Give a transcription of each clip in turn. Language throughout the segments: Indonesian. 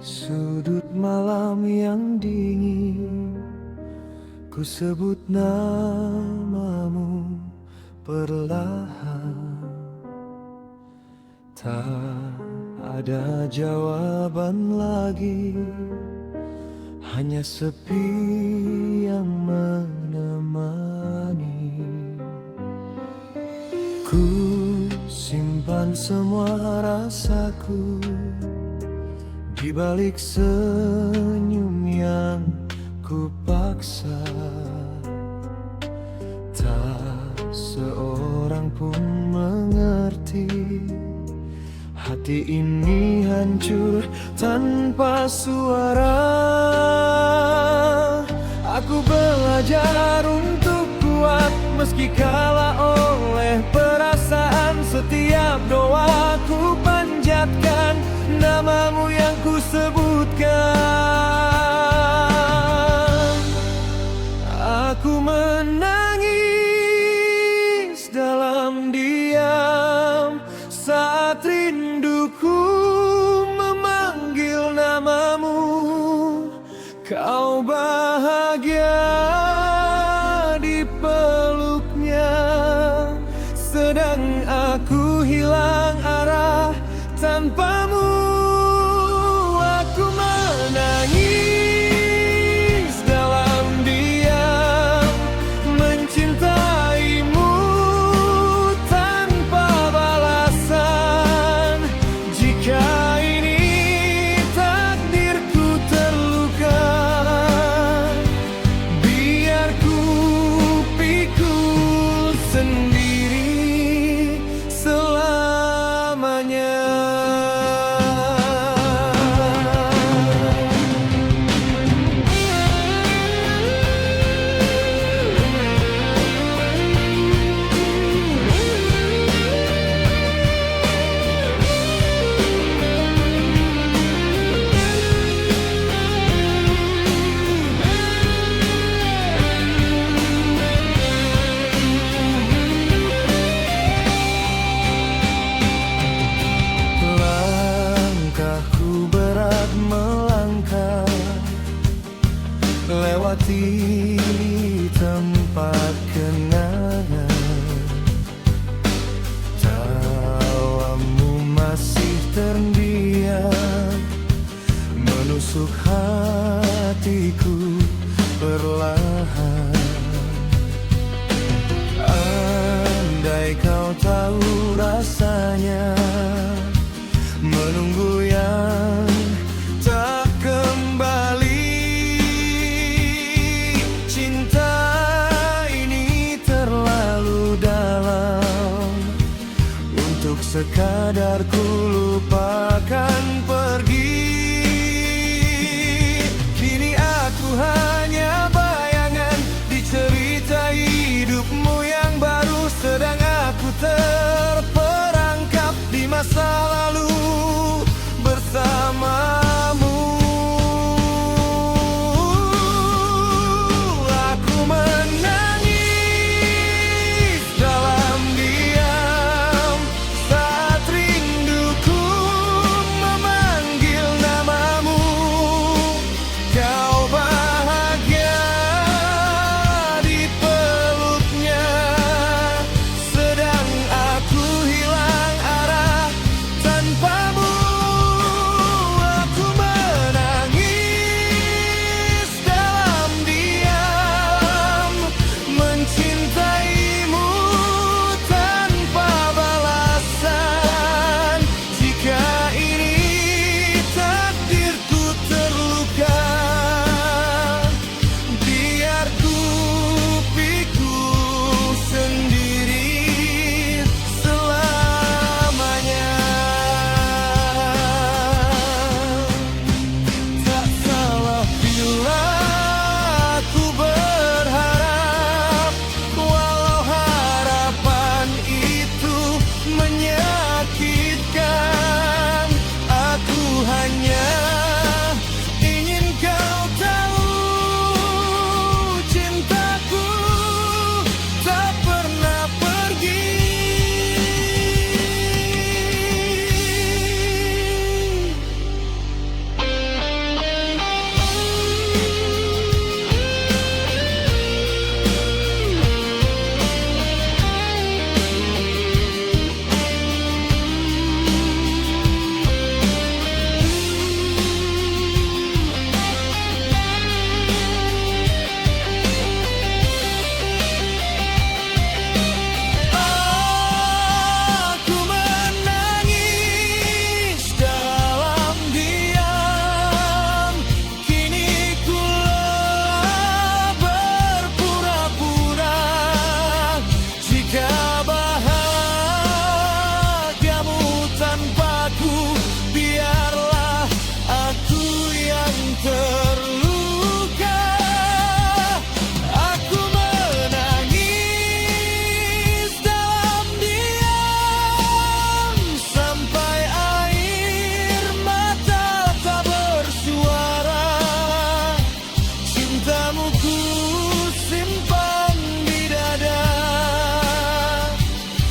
sudut malam yang dingin, ku sebut namamu perlahan. Tak ada jawaban lagi, hanya sepi yang menemani. Ku simpan semua rasaku di balik senyum yang ku paksa. Tak seorang pun mengerti, hati ini hancur tanpa suara. Aku belajar untuk kuat meski kalah oleh perasaan. Setiap doaku panjatkan namamu yang ku sebutkan. Aku menangis dalam diam saat rinduku memanggil namamu. Kau bahagia di peluknya, sedang aku hilang arah tanpamu. Aku menangis dalam diam, mencintaimu tanpa balasan. Jika ini takdirku terluka, biar ku pikul sendiri selamanya. Langkahku berat melangkah, lewati tempat kenangan. Tawamu masih terdiam, menusuk hatiku perlahan. Andai kau tahu rasanya menunggu yang tak kembali. Cinta ini terlalu dalam untuk sekadar ku lupakan pergi. Kini aku hanya bayangan di cerita hidupmu yang baru, sedang aku terperangkap terluka, aku menangis dalam diam sampai air mata tak bersuara. Cintamu ku simpan di dada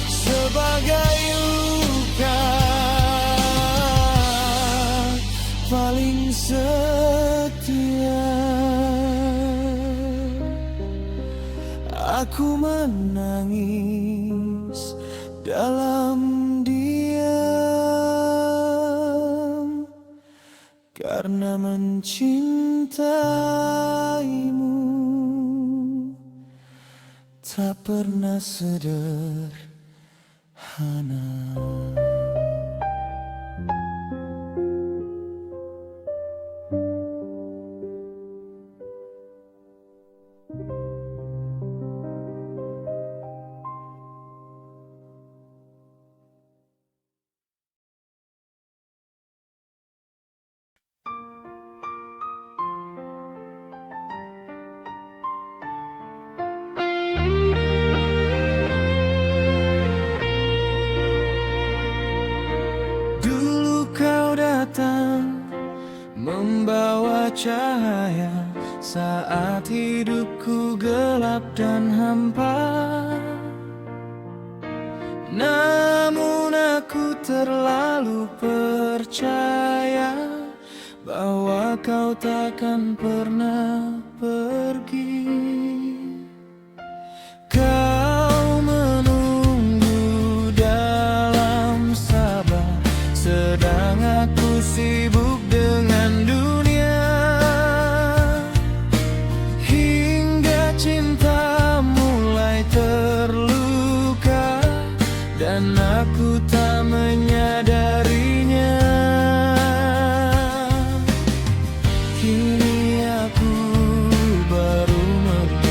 sebagai luka paling setia. Aku menangis dalam diam karena mencintaimu tak pernah sederhana. Dulu kau datang membawa cahaya saat hidupku gelap dan hampa. Namun aku terlalu percaya bahwa kau takkan pernah pergi. Kau menunggu dalam sabar, sedang aku sibuk dengan dunia. Hingga cinta mulai terluka dan aku tak menyadarinya. Kini aku baru mengerti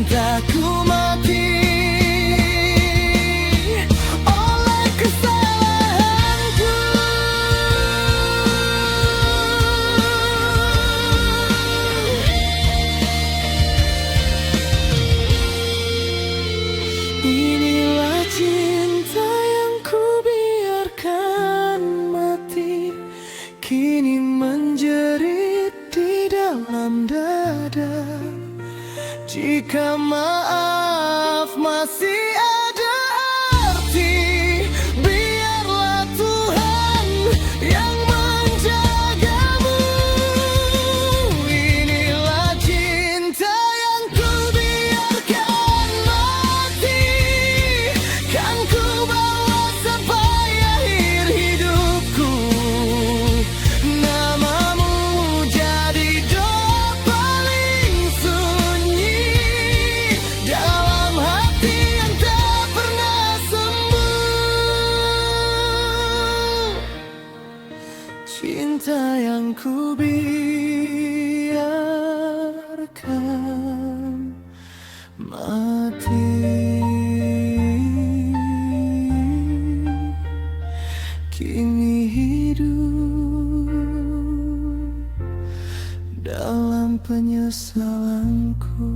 cintaku mati oleh kesalahanku. Inilah cinta yang ku biarkan mati, kini menjerit di dalam dada. Jika maaf masih ada arti, biarlah Tuhan yang menjagamu. Inilah cinta yang ku biarkan mati, kan ku bawa sampai akhir hidupku. Namamu jadi doa paling sunyi dalam hati yang tak pernah sembuh. Cinta yang ku biarkan mati, kini hidup dalam penyesalanku.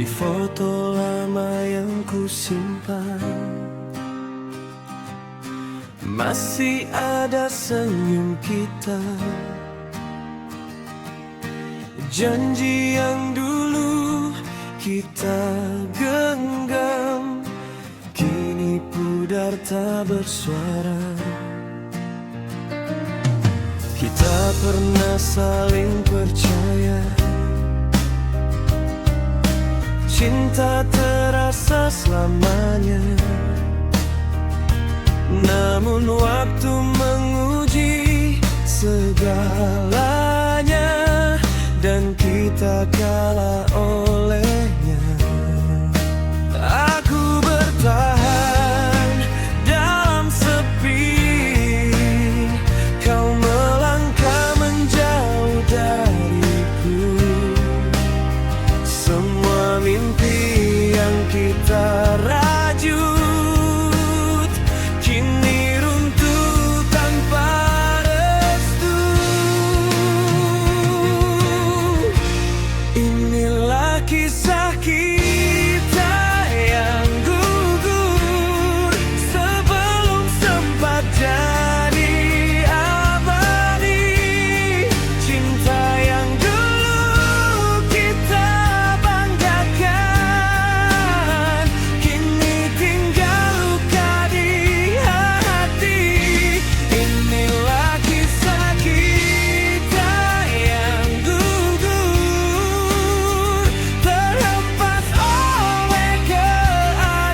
Di foto lama yang ku simpan, masih ada senyum kita. Janji yang dulu kita genggam, kini pudar tak bersuara. Kita pernah saling percaya, cinta terasa selamanya. Namun waktu menguji segalanya, dan kita kalah olehnya. Aku bertahan dalam sepi, kau melangkah menjauh dariku. Semua mimpi yang kita rajut kini runtuh tanpa restu. Inilah kisah kita yang gugur sebelum sempat jadi abadi. Cinta yang dulu kita banggakan, kini tinggal luka di hati. Inilah kisah kita yang gugur, terhempas oleh keadaan.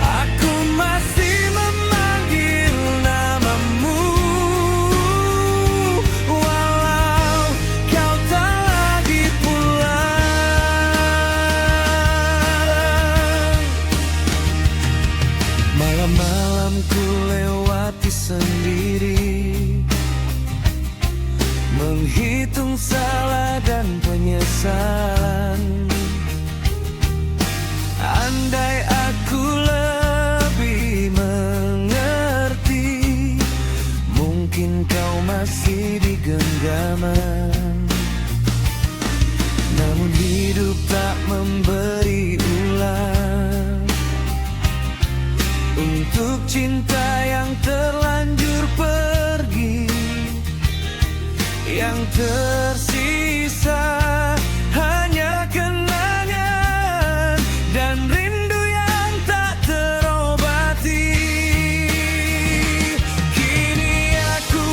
Aku masih memanggil namamu, walau kau tak lagi pulang. Malam-malam ku lewati sendiri, menghitung salah dan penyesalan. Andai aku lebih mengerti, mungkin kau masih di genggaman. Namun hidup tak memberi ulang untuk cinta yang terlanjur pergi. Yang tersisa hanya kenangan dan rindu yang tak terobati. Kini aku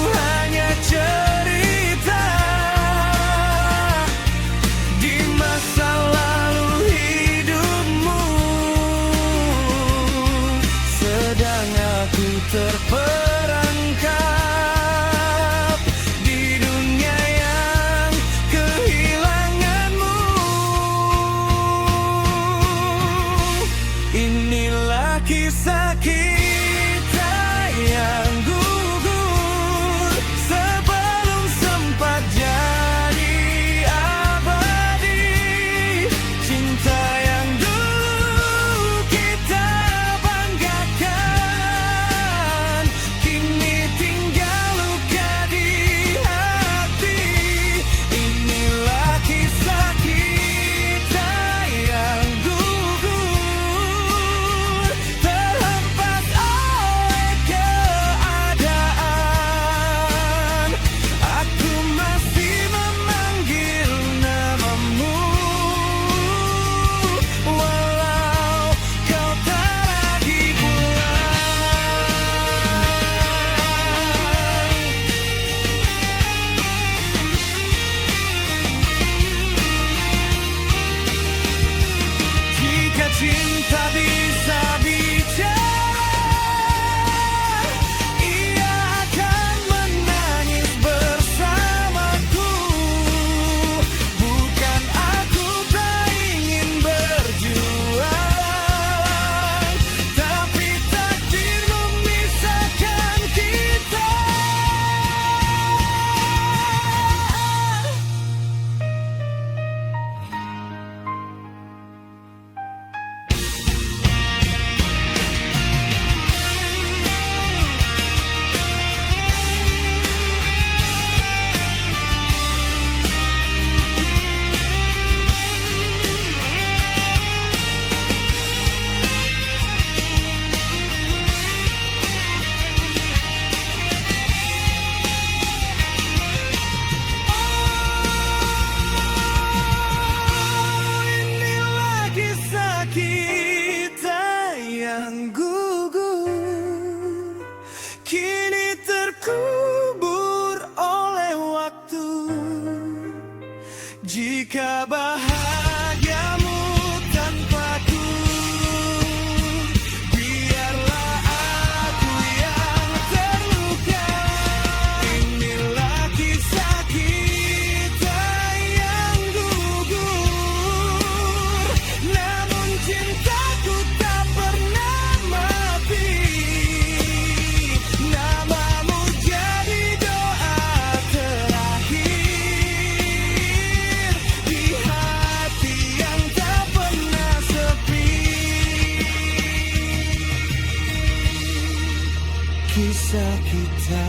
kisah kita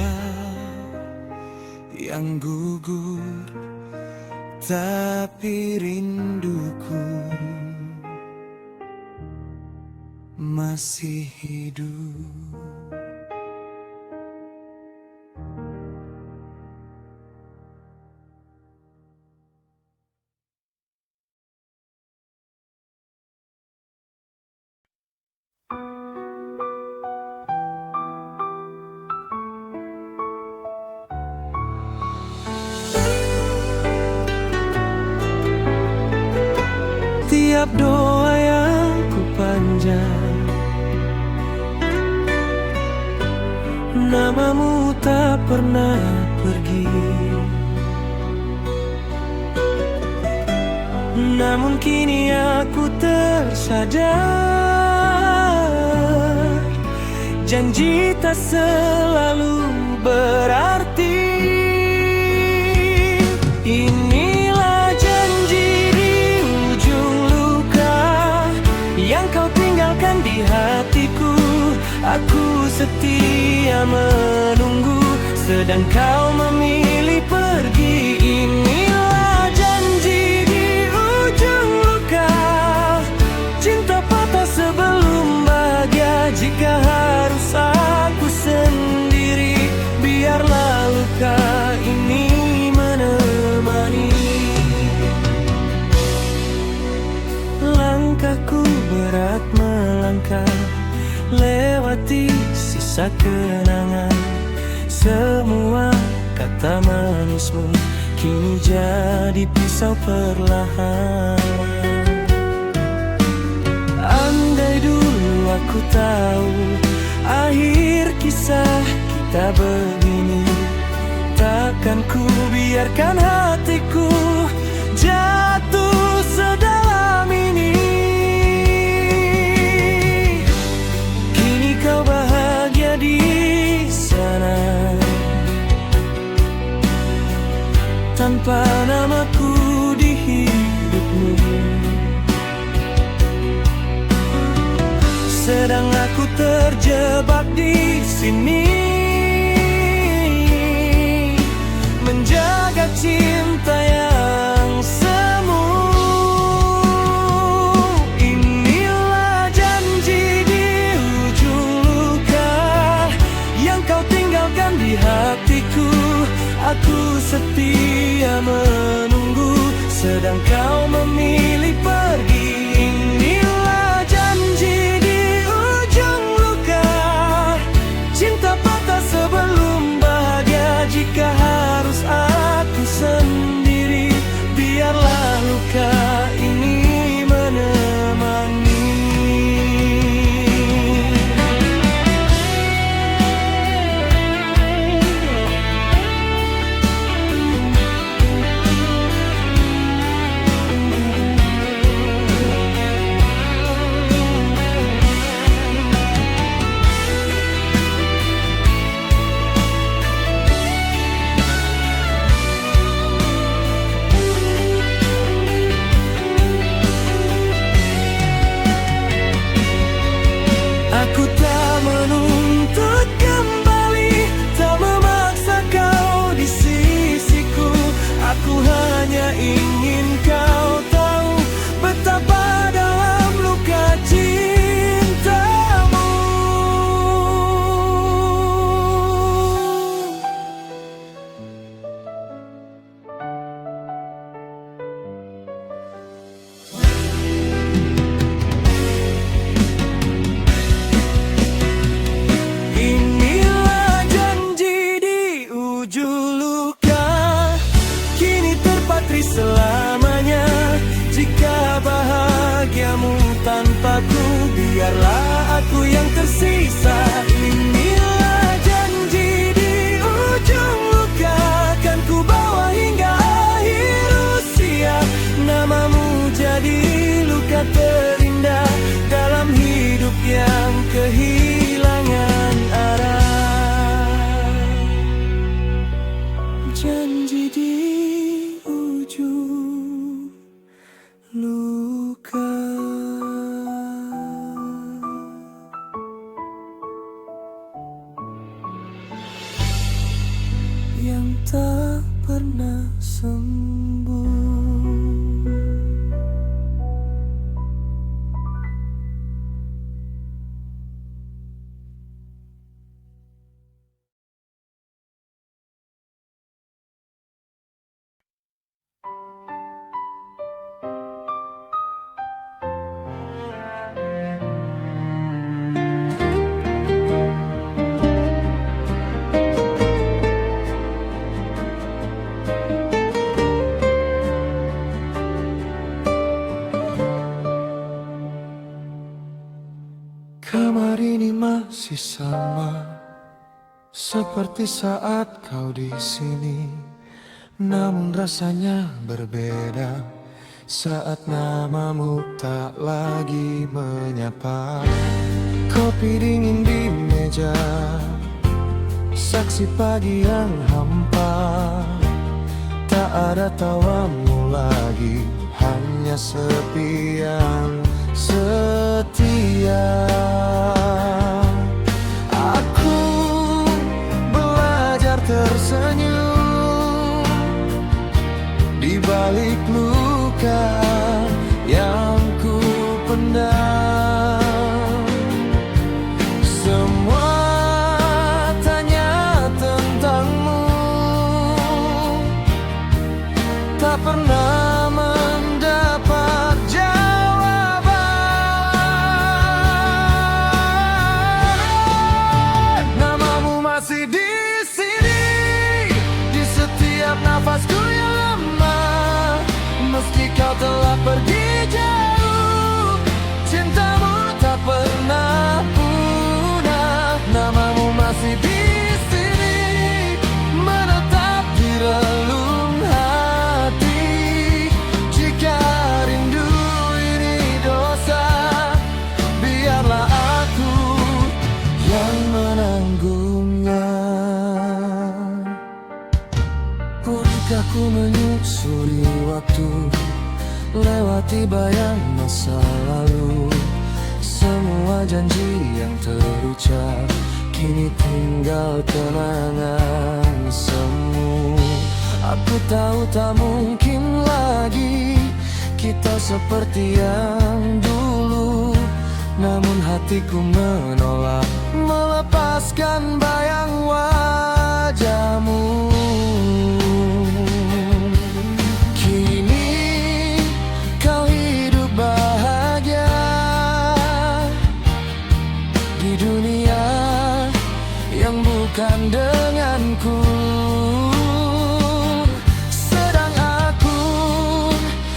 yang gugur, tapi rinduku masih hidup. Tiap doa yang ku panjang, namamu tak pernah pergi. Namun kini aku tersadar, janji tak selalu berarti. Inilah janji di ujung luka yang kau tinggalkan di hatiku. Aku setia menunggu, sedang kau memilih pergi. Inilah janji di ujung luka, cinta patah sebelum bahagia. Jika harus aku sendiri, biarlah luka ini menemani. Langkahku berat melangkah, lewati sisa kenangan. Semua kata manismu kini jadi pisau perlahan. Andai dulu aku tahu akhir kisah kita begini, takkan ku biarkan hatiku jatuh sedalam ini. Kini kau bahagia di sana, tanpa namaku di hidupmu. Sedang aku terjebak di sini, menjaga cinta yang semu. Inilah janji di ujung luka yang kau tinggalkan di hatiku. Aku setia menunggu, sedang kau memilih pergi. Inilah janji di ujung luka, cinta patah sebelum bahagia. Jika harus aku sendiri, biarlah luka ini menemani. Aku tak menuntut kembali, tak memaksa kau di sisiku. Aku hanya ingin kau tahu betapa dalam luka cintamu. Inilah janji di ujung luka, kini terpatri selamanya. Jika bahagiamu tanpaku, biarlah aku yang tersisa. Inilah janji di ujung luka, kan ku bawa hingga akhir usia. Namamu jadi luka terindah dalam hidup yang kehilangan arah. Janji di ujung luka. yang tak pernah sembuh. Kamar ini masih sama seperti saat kau di sini, namun rasanya berbeda saat namamu tak lagi menyapa. Kopi dingin di meja, saksi pagi yang hampa. Tak ada tawamu lagi, hanya sepi yang setia. Aku belajar tersenyum di balik luka yang ku pendam. Semua tanya tentangmu, tak pernah mendapat jawaban. Namamu masih di sini, di setiap nafasku yang lama. Meski kau telah pergi jauh, cintamu tak pernah punah. Namamu masih di sini, menetap di relung hati. Jika rindu ini dosa, biarlah aku yang menanggungnya. Pernahkah ku menyusuri waktu, lewati bayang masa lalu. Semua janji yang terucap kini tinggal kenangan semu. Aku tahu tak mungkin lagi kita seperti yang dulu, namun hatiku menolak melepaskan bayang wajahmu. Kini kau hidup bahagia di dunia yang bukan denganku. Sedang aku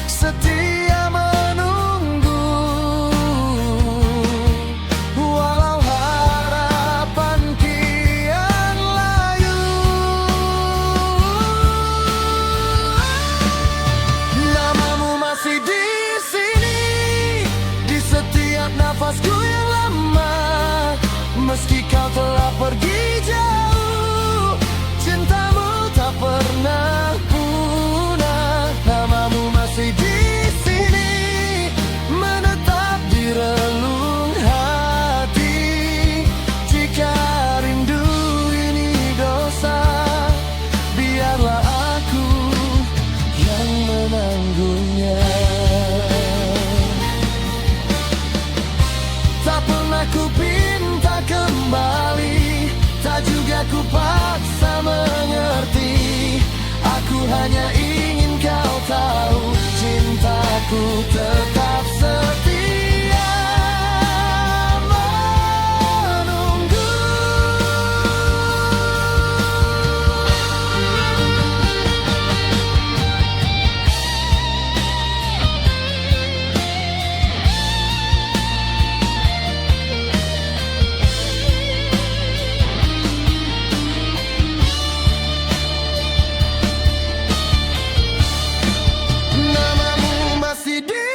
setia menunggu, walau harapan kian layu. Namamu masih di sini, di setiap nafasku yang lama. Meski kau telah pergi jauh, cintamu tak pernah punah. Namamu masih di sini, menetap di relung hati. Jika rindu ini dosa, biarlah aku yang menanggungnya. Tak pernah ku pinta kembali, tak juga ku paksa mengerti. Aku hanya ingin kau tahu, cintaku tetap setia menunggu. Namamu masih di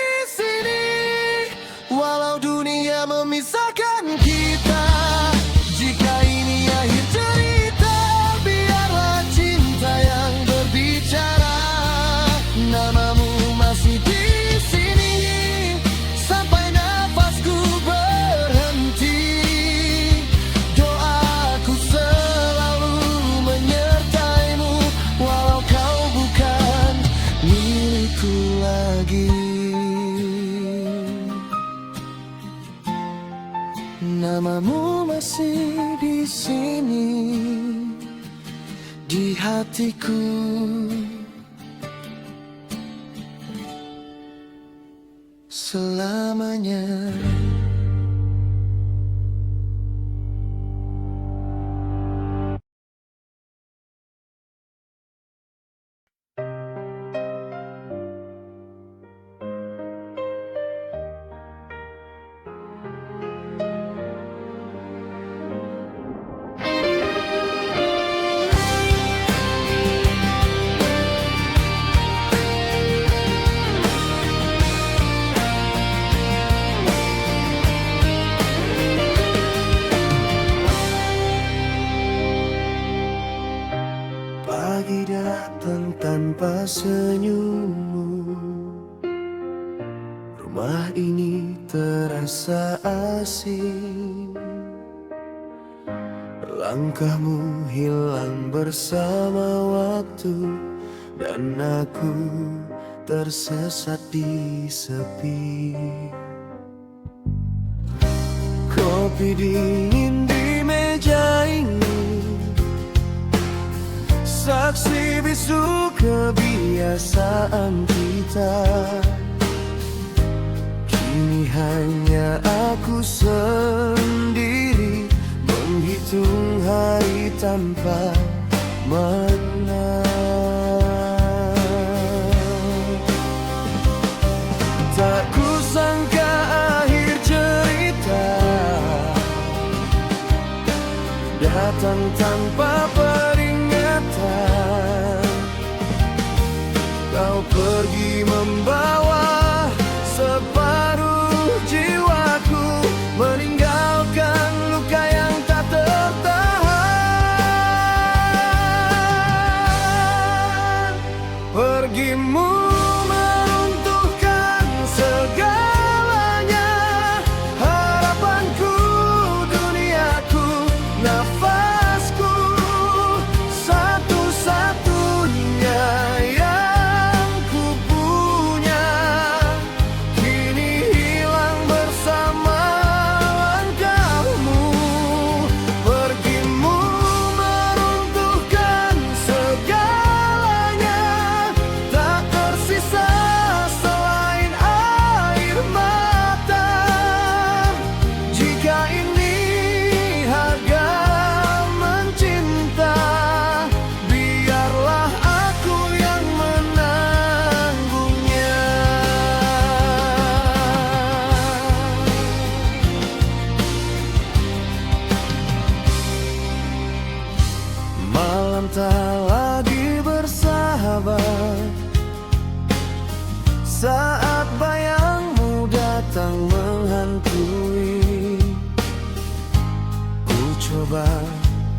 hatiku. Selamanya. Pagi datang tanpa senyummu, rumah ini terasa asing. Langkahmu hilang bersama waktu, dan aku tersesat di sepi. Kopi dingin di meja ini, saksi bisu kebiasaan kita. Kini hanya aku sendiri menghitung hari tanpa makna. Tak kusangka akhir cerita datang tanpa peringatan. Kau pergi membawa separuh jiwaku, meninggalkan luka yang tak tertahan. Pergimu meruntuhkan segalanya, harapanku, duniaku, nafasku, satu-satunya yang ku punya, kini hilang bersama langkahmu. Pergimu meruntuhkan segalanya, tak tersisa selain air mata. Jika ini harga mencinta, biarlah aku yang menanggungnya. Malam tak lagi bersahabat, saat bayangmu datang menghantui. Ku coba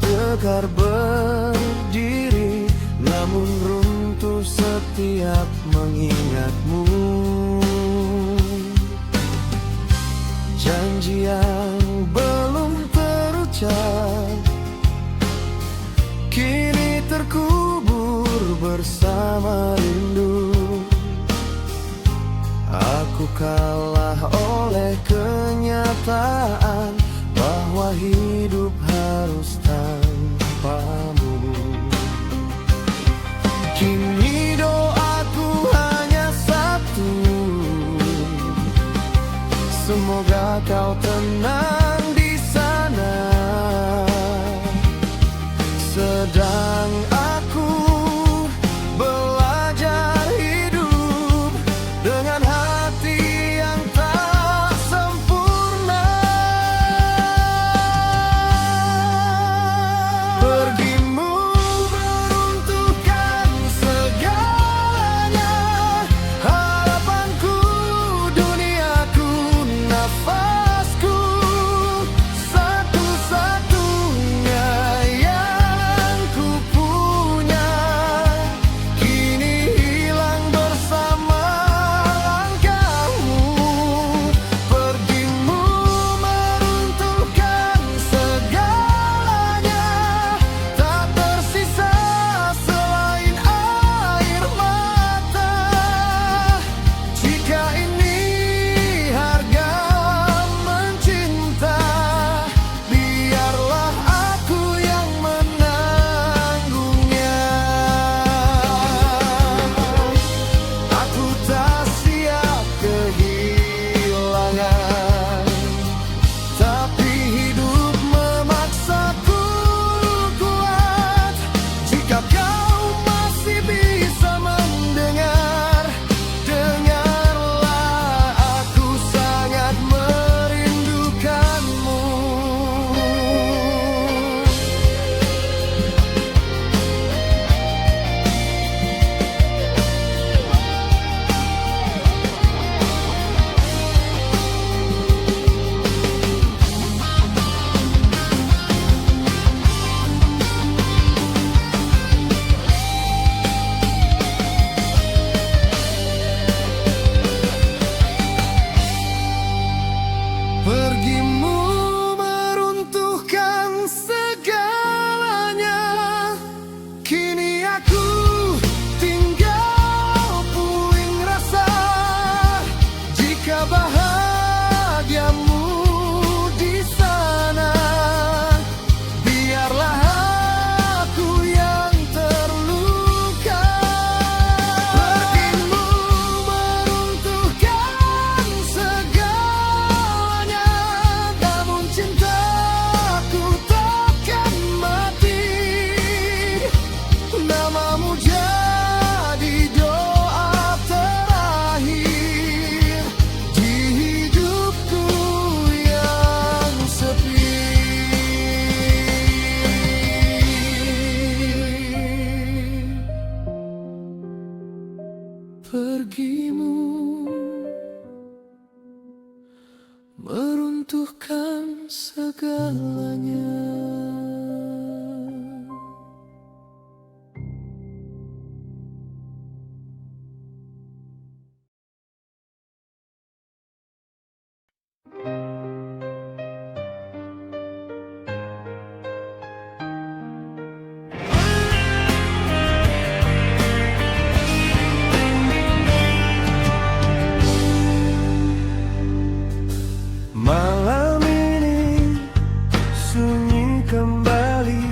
tegar berdiri, namun runtuh setiap mengingatmu. Janji yang belum terucap kini terkubur bersama rindu. Aku kalah oleh kenyataan bahwa hidup harus tanpamu. Kini doaku hanya satu, semoga kau tenang di sana. Sedang aku belajar hidup dengan hati yang tak sempurna. Pergimu meruntuhkan segalanya, harapanku, duniaku, nafasku, satu-satunya yang ku pergimu meruntuhkan segalanya. Malam ini sunyi kembali,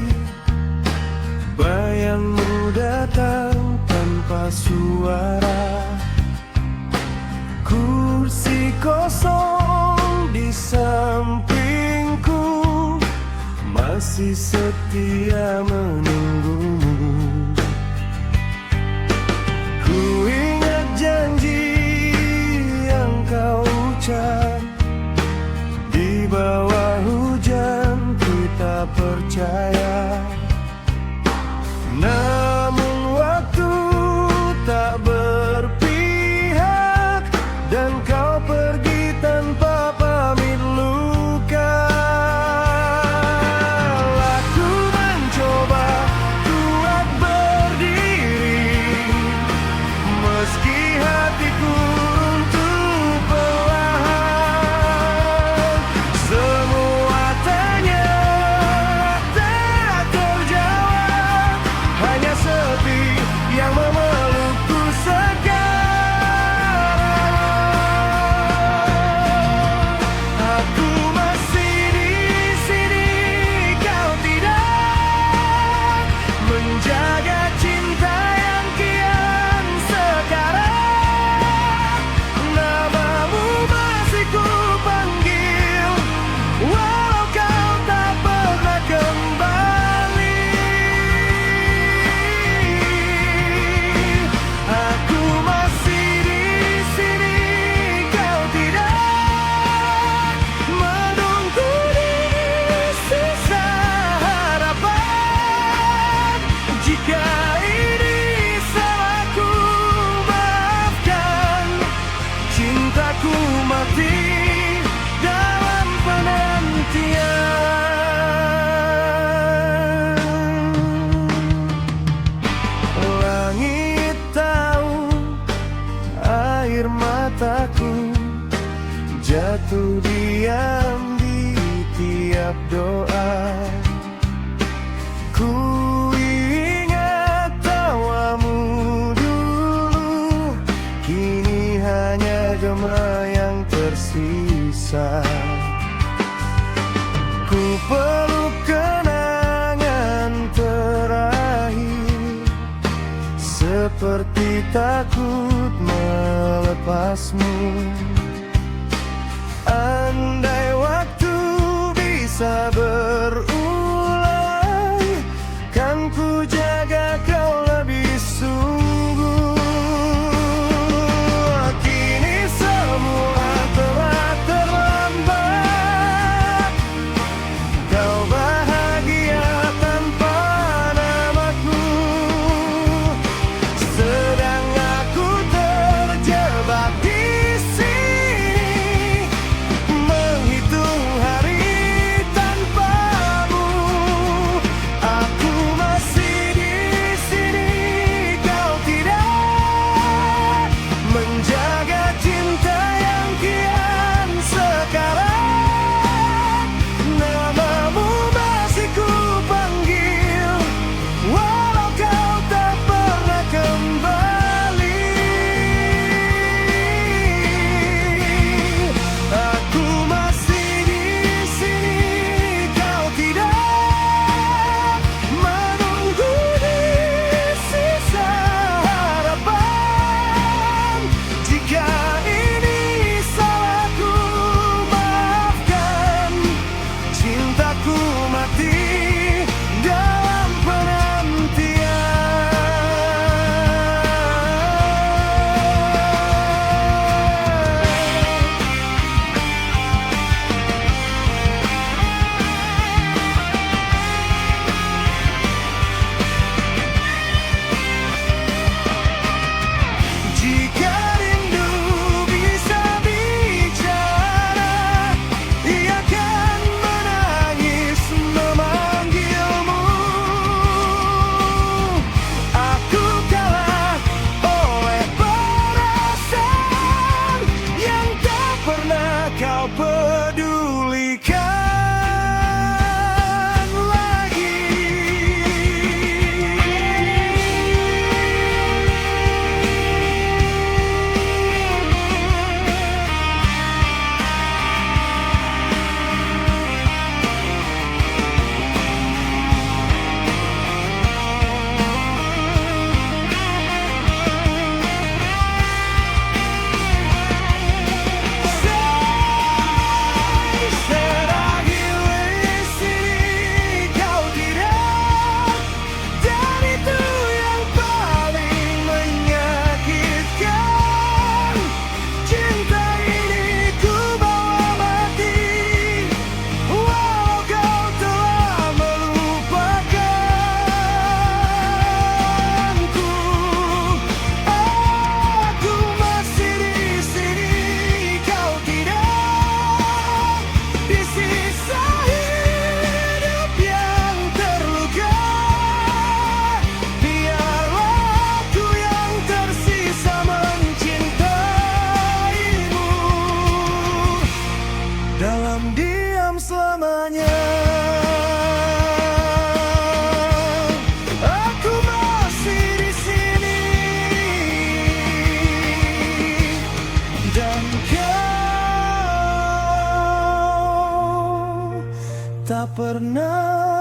bayangmu datang tanpa suara. Kursi kosong di sampingku masih setia menunggumu. Ku ingat janji yang kau ucap, di bawah hujan kita percaya. Namun waktu tak berpihak dan kau pergi tanpa pamit luka. Aku mencoba kuat berdiri meski hatiku runtuh perlahan. Semua tanya tak terjawab, hanya sepi yang memelukku sekarang. Aku masih di sini, kau tidak menjaga cinta yang kian sekarang. Namamu masih ku panggil, walau kau tak pernah kembali. Aku masih di sini, kau tidak menunggu di sisa harapan. Jika ini salahku, maafkan. Cintaku mati dalam penantian. Langit tahu air mataku jatuh diam di tiap doa. Ku ingat tawamu dulu, kini hanya gema yang tersisa. Ku peluk kenangan terakhir, seperti takut melepasmu. Andai waktu bisa berulang, kan ku jaga kau lebih sungguh. Kini semua telah terlambat, kau bahagia tanpa namaku, sedang aku terjebak di sini, menghitung hari tanpamu. Aku masih di sini, kau tidak menjaga cinta yang kian sekarang. Namamu masih ku panggil, walau kau tak pernah kembali. Aku masih di sini, kau tidak menunggu di sisa harapan. Jika ini salahku, maafkan. Cintaku mati dalam penantian. dan kau tak pernah